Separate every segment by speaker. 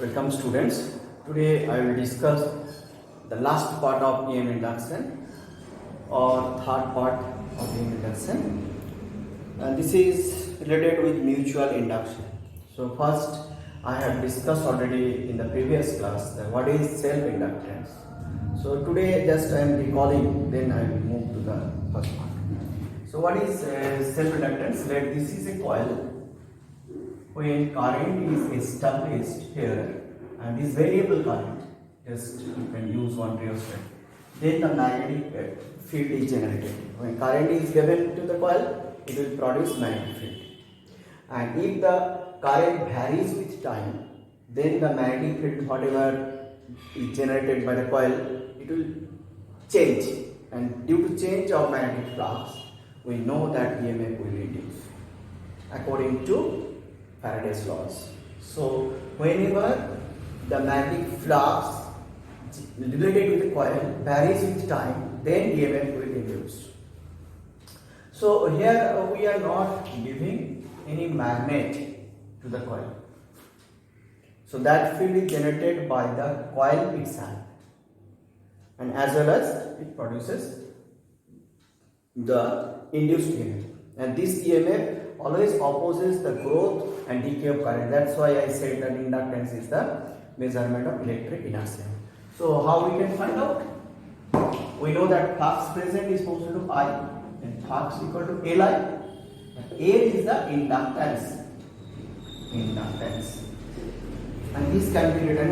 Speaker 1: Welcome students. Today I will discuss the last part of EM induction or third part of EM induction. And this is related with mutual induction. So first I have discussed already in the previous class that what is self-inductance. So today just I am recalling, then I will move to the first part. So what is self-inductance? Let this is a coil. When current is established here and this variable current, just you can use one rheostat, then the magnetic field is generated. When current is given to the coil, it will produce magnetic field. And if the current varies with time, then the magnetic field whatever is generated by the coil, it will change. And due to change of magnetic flux, we know that EMF will reduce according to Faraday's laws. So whenever the magnetic flux related with the coil varies with time, then EMF will reduce. So here we are not giving any magnet to the coil. So that field is generated by the coil itself, and as well as it produces the induced EMF. And this EMF always opposes the growth and decay of current. That's why I said that inductance is the measurement of electric inertia. So how we can find out? We know that flux present is equal to I and flux equal to Li. L is the inductance. And this can be written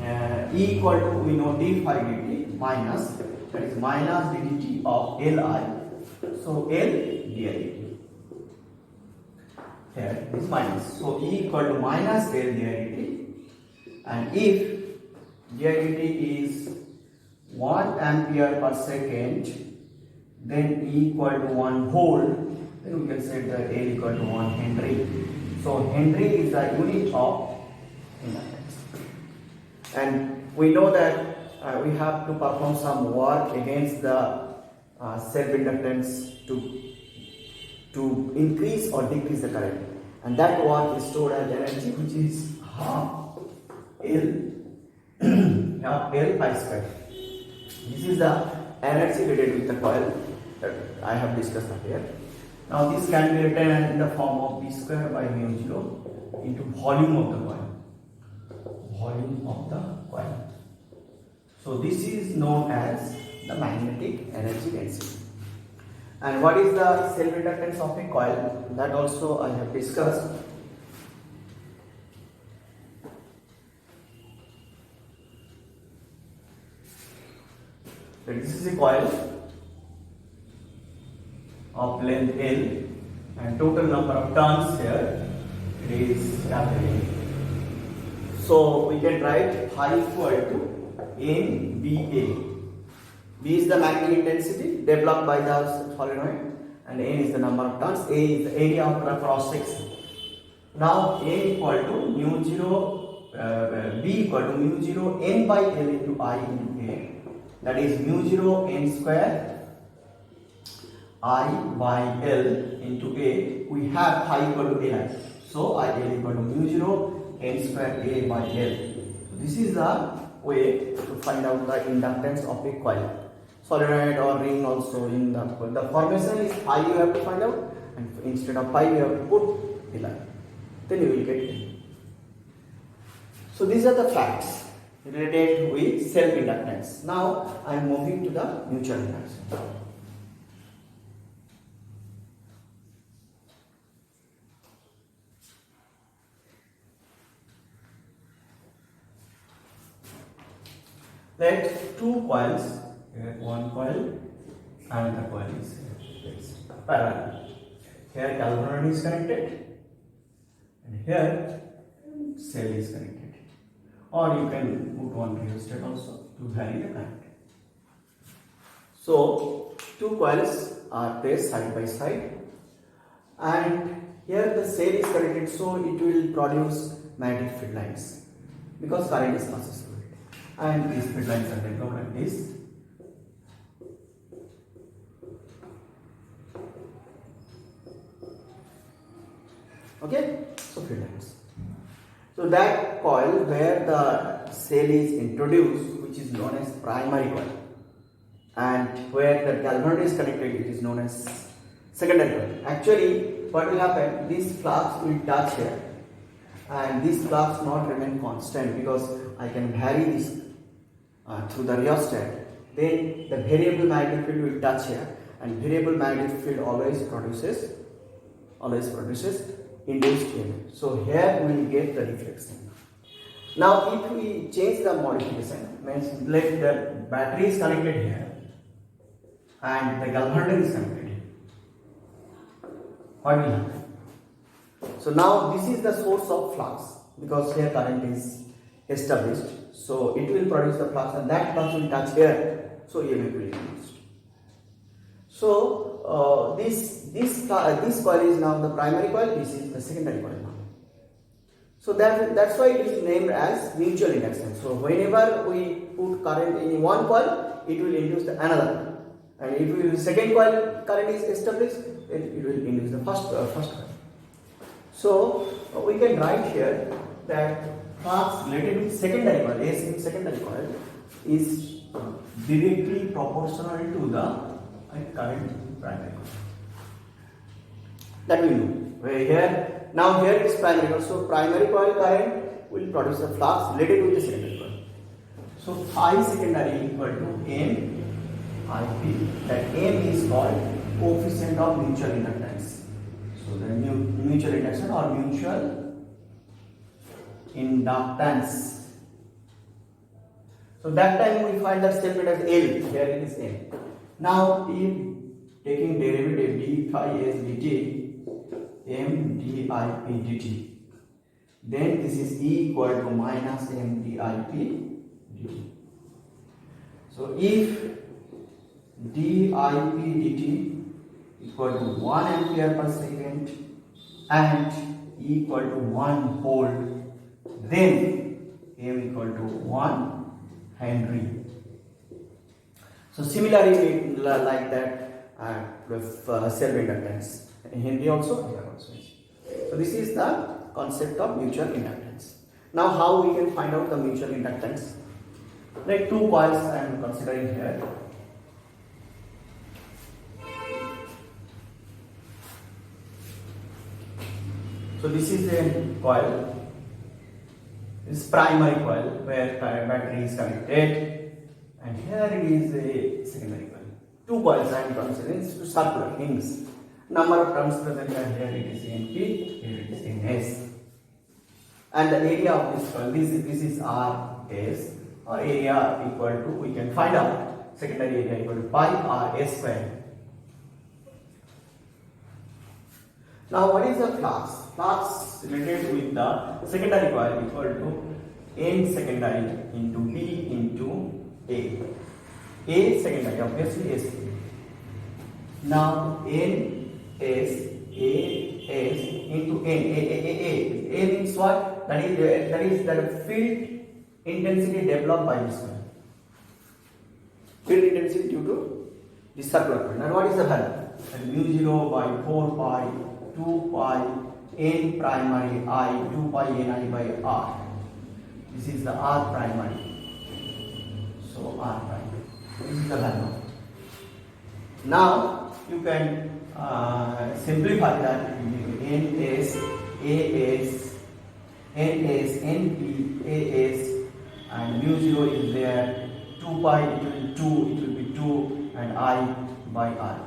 Speaker 1: as E equal to, we know d phi dt minus, that is minus ddt of Li. So L di. Here is minus. So E equal to minus L dt, and if dt is 1 ampere per second, then E equal to 1 volt, then we can say that L equal to 1 Henry. So Henry is the unit of inductance. And we know that we have to perform some work against the self-inductance to increase or decrease the current, and that work is stored as energy, which is half L pi square. This is the energy related with the coil that I have discussed here. Now this can be written in the form of V square by mu 0 into volume of the coil. So this is known as the magnetic energy density. And what is the self-inductance of a coil? That also I have discussed. So this is a coil of length L and total number of turns here is capital A. So we can write phi equal to NBA. B is the magnetic intensity developed by the solenoid, and N is the number of turns. A is the area of the cross section. Now A equal to mu 0, B equal to mu 0 N by L into I into A. That is mu 0 N square I by L into A. We have phi equal to Li. So I L equal to mu 0 N square A by L. So this is the way to find out the inductance of a coil. Solenoid or ring also, in the formation is phi you have to find out, and instead of phi you have to put Li, then you will get it. So these are the facts related with self-inductance. Now I am moving to the mutual induction. Let two coils, here one coil and the coil is parallel. Here galvanoid is connected and here cell is connected. Or you can put one rheostat also to vary the current. So two coils are placed side by side, and here the cell is connected, so it will produce magnetic field lines because current is passes through it. And these field lines are developed like this. Okay, so field lines. So So that coil where the cell is introduced, which is known as primary coil, and where the galvanoid is connected, it is known as secondary coil. Actually, what will happen? These flux will touch here, and these flux not remain constant because I can vary this through the rheostat. Then the variable magnetic field will touch here, and variable magnetic field always produces induced EMF. So here we will get the reflection. Now if we change the modification, means let the battery is connected here and the galvanoid is connected here, what will happen? So now this is the source of flux because here current is established, so it will produce the flux and that flux will touch here, so EMF will be induced. So this coil is now the primary coil, this is the secondary coil now. So that's why it is named as mutual induction. So whenever we put current in one coil, it will induce the another, and if the second coil current is established, then it will induce the first coil. So we can write here that flux related with secondary coil, AC in secondary coil, is directly proportional to the current in primary coil. That we know. Here now here is primary coil, so primary coil current will produce a flux related with the secondary coil. So phi secondary equal to M IP. That M is called coefficient of mutual inductance. So the mutual induction or mutual inductance. So that time we find the step as L. Here it is M. Now if taking derivative d phi s dt, m d I p dt, then this is E equal to minus m d I p dt. So if d I p dt equal to 1 ampere per second and E equal to 1 volt, then m equal to 1 Henry. So similarly like that with self-inductance. In Hindi also, here also. So this is the concept of mutual inductance. Now how we can find out the mutual inductance? Like two coils I am considering here. So this is a coil. This is primary coil where battery is connected, and here it is a secondary coil. Two coils I am considering circular rings. Number of turns present here it is NP, here it is NS. And the area of this coil, this is RS, or area equal to, we can find out secondary area equal to pi RS square. Now what is the flux? Flux related with the secondary coil equal to N secondary into B into A. A secondary, obviously S. Now N S A S into N. A means what? That is the field intensity developed by this coil. Field intensity due to the circular coil. Now what is the value? And mu 0 by 4 pi 2 pi N primary I 2 pi Ni by R. This is the R primary. So R primary. This is the value. Now you can simplify that. NS, AS, NS, NP, AS, and mu 0 is there. 2 pi it will be 2, and I by R.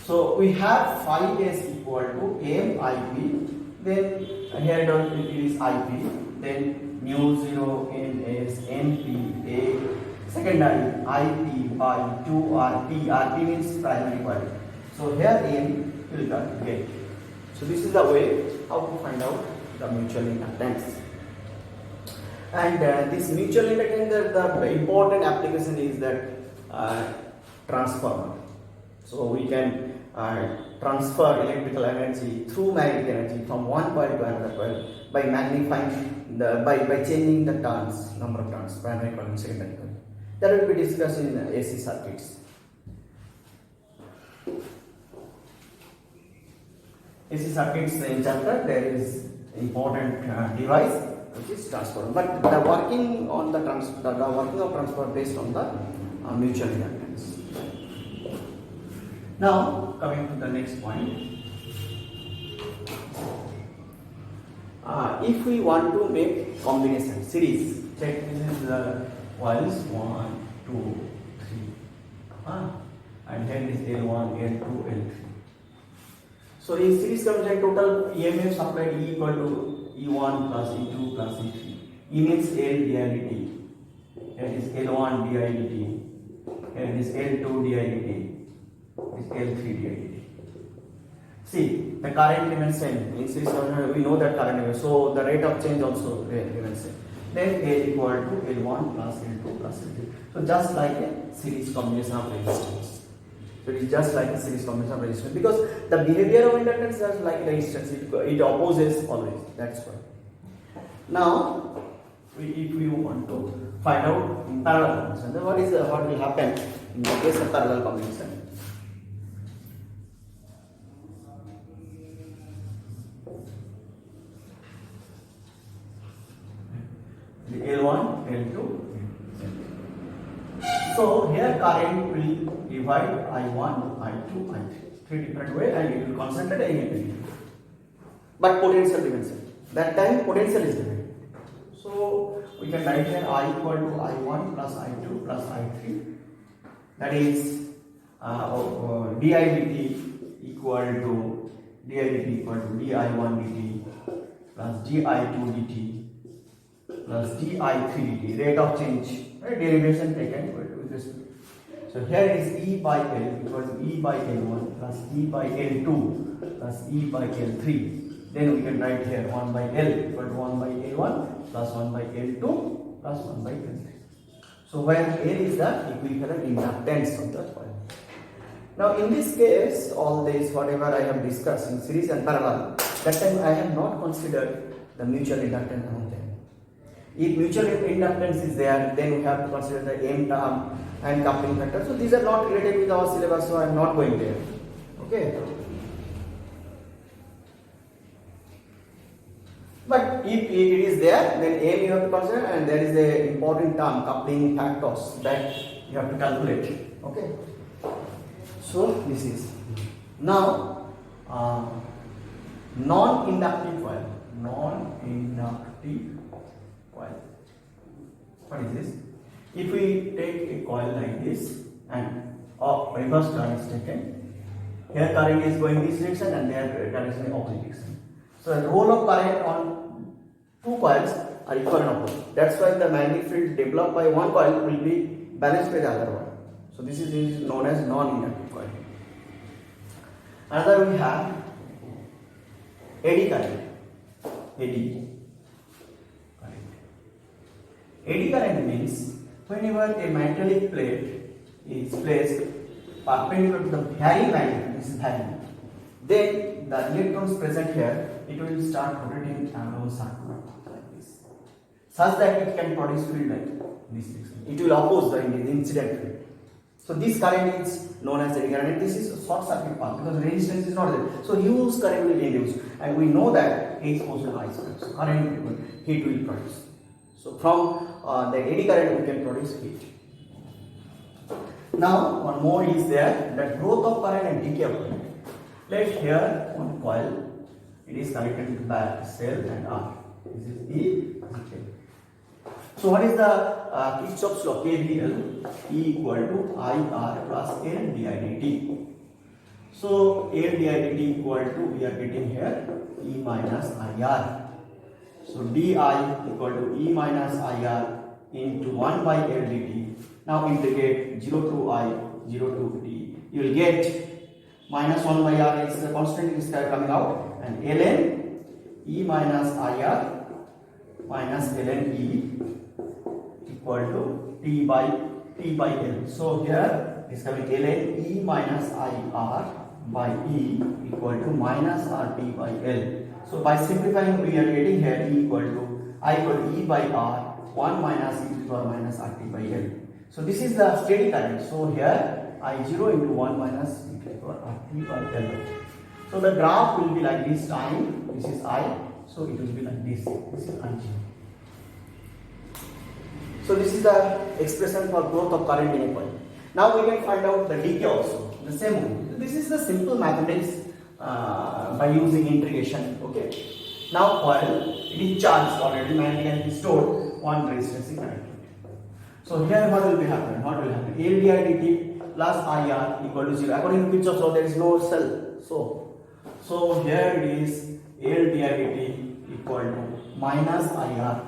Speaker 1: So we have phi s equal to M IP, then here it is IP, then mu 0 NS NP A, secondary IP by 2 RP. RP means primary coil. So here M will get. So this is the way how to find out the mutual inductance. And this mutual inductance, the important application is that transformer. So we can transfer electrical energy through magnetic energy from one coil to another coil by magnifying by changing the turns, number of turns, primary coil and secondary coil. That will be discussed in AC circuits. AC circuits in chapter there is important device which is transformer. But the working on the working of transformer based on the mutual inductance. Now coming to the next point. If we want to make combination series, check this is the coils 1, 2, 3, and here is L1, L2, L3. So in series combination, total EMF supplied E equal to E1 plus E2 plus E3. E means L didt. Here is L1 didt. Here is L2 didt. Is L3 didt. See, the current remains same. In series combination, we know that current remains. So the rate of change also remains same. Then L equal to L1 plus L2 plus L3. So just like a series combination of resistance. So it is just like a series combination of resistance because the behavior of inductance is like resistance. It opposes always. That's why. Now, if we want to find out in parallel combination, then what will happen in the case of parallel combination? L1, L2. So here current will divide I1, I2, I3. Three different ways and it will concentrate in. But potential remains same. That time potential is different. So we can write here I equal to I1 plus I2 plus I3. That is di dt equal to di1 dt plus di2 dt plus di3 dt, rate of change, right? Derivation taken with this. So here is E by L equal to E by L1 plus E by L2 plus E by L3. Then we can write here 1 by L equal to 1 by L1 plus 1 by L2 plus 1 by L3. So where L is the equivalent inductance of the coil. Now in this case, all this whatever I have discussed in series and parallel, that time I have not considered the mutual inductance among them. If mutual inductance is there, then we have to consider the M term and coupling factor. So these are not related with our syllabus, so I am not going there. Okay. But if it is there, then M you have to consider, and there is a important term, coupling factors, that you have to calculate. Okay. So this is now non-inductive coil. Non-inductive coil. What is this? If we take a coil like this and reverse current is taken, here current is going this direction and there current is in opposite direction. So the role of current on two coils are equal and opposite. That's why the magnetic field developed by one coil will be balanced by the other one. So this is known as non-inductive coil. Another we have eddy current. Eddy current means whenever a metallic plate is placed perpendicular to the varying magnetic, this is varying, then the electrons present here, it will start rotating around circle like this, such that it can produce field like this. It will oppose the incident field. So this current is known as eddy current. This is a short circuit path because resistance is not there. So huge current will induce, and we know that H equals I square. So current heat will produce. So from the eddy current we can produce heat. Now one more is there, that growth of current and decay of current. Let's here one coil, it is connected by cell and R. This is E, this is K. So what is the Kirchhoff's law? KVL E equal to IR plus L di dt. So L di dt equal to, we are getting here E minus IR. So di equal to E minus IR into 1 by L dt. Now integrate 0 to I, 0 to d. You will get minus 1 by R is the constant is coming out, and ln E minus IR minus ln E equal to T by L. So here is coming ln E minus IR by E equal to minus RT by L. So by simplifying, we are getting here E equal to I equal to E by R 1 minus E to the power minus RT by L. So this is the steady current. So here I0 into 1 minus E to the power RT by L. So the graph will be like this time. This is I. So it will be like this. This is I0. So this is the expression for growth of current in a coil. Now we can find out the decay also. The same way. This is the simple mathematics by using integration. Okay. Now coil, it is charged already, magnetically stored on resistance current. So here what will be happen? What will happen? L di dt plus IR equal to 0. According to Kirchhoff's law, there is no cell. So here it is L di dt equal to minus IR.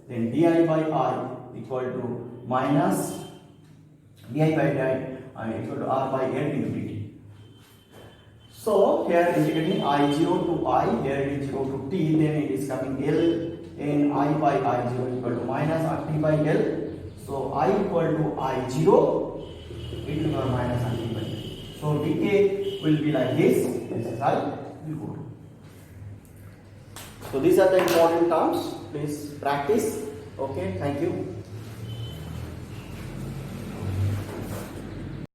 Speaker 1: Then di by I equal to minus di by I equal to R by L into dt. So here integrating I0 to I, here it is 0 to t, then it is coming L in I by I0 equal to minus RT by L. So I equal to I0, it will be minus RT by L. So decay will be like this. This is I will go to. So these are the important terms. Please practice. Okay, thank you.